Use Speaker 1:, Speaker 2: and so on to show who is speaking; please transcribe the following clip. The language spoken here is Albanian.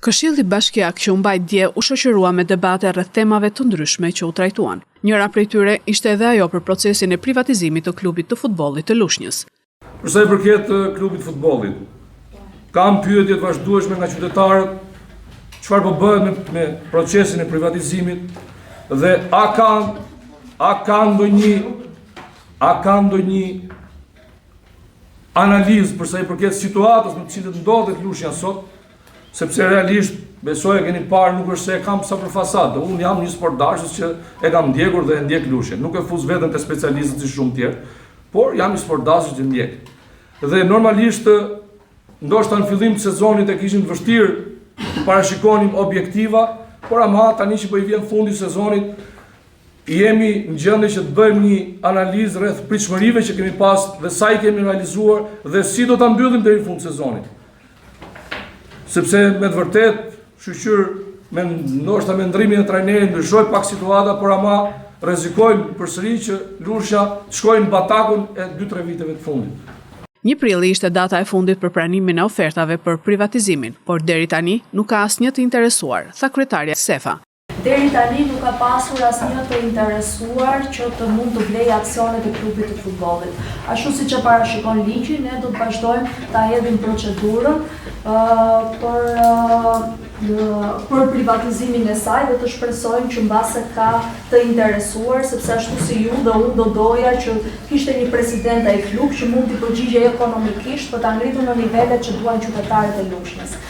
Speaker 1: Këshilli Bashkiak që u mbajt dje u shoqërua me debate rreth temave të ndryshme që u trajtuan. Njëra prej tyre ishte edhe ajo për procesin e privatizimit të klubit të futbollit të Lushnjës.
Speaker 2: Për sa i përket klubit të futbollit, kam pyetje të vazhdueshme nga qytetarët, çfarë po bëhet me procesin e privatizimit dhe a ka ndonjë analizë për sa i përket situatës në të cilën ndodhet Lushnja sot, sepse realisht besoj e keni parë nuk është se e kam sa për fasadë. Unë jam një sportdashës që e kam ndjekur dhe e ndjek Lushnjën. Nuk e fuz veten te specialistët si shumë tjerë, por jam një sportdashës që ndjek. Dhe normalisht ndoshta në fillim të sezonit e kishim vështirë të parashikonim objektiva, por ama tani që po i vjen fundi i sezonit, jemi në gjendje që të bëjmë një analizë rreth pritshmërive që kemi pas dhe sa i kemi realizuar dhe si do ta mbyllim deri në fund të sezonit. Sepse me të vërtet, shqyr ndoshta me ndrimin e trajnerit ndryshoi pak situata, por ama rrezikojmë përsëri që Lushnja të shkojë në batakun e 2-3 viteve të fundit.
Speaker 1: 1 prilli ishte data e fundit për pranimin e ofertave për privatizimin, por deri tani nuk ka asnjë të interesuar, tha kryetaria Sefa.
Speaker 3: Deri tani nuk ka pasur asnjë të interesuar që të mund të blejë aksionet e klubit të futbollit. Ashtu siç e parashikon ligji, ne do të vazhdojmë ta hedhim procedurën për privatizimin e saj dhe të shpresojmë që mbase ka të interesuar, sepse ashtu si ju dhe unë do doja që kishte një president ai klub që mund të përgjigjej ekonomikisht për ta ngritur në nivelet që duan qytetarët e Lushnjës.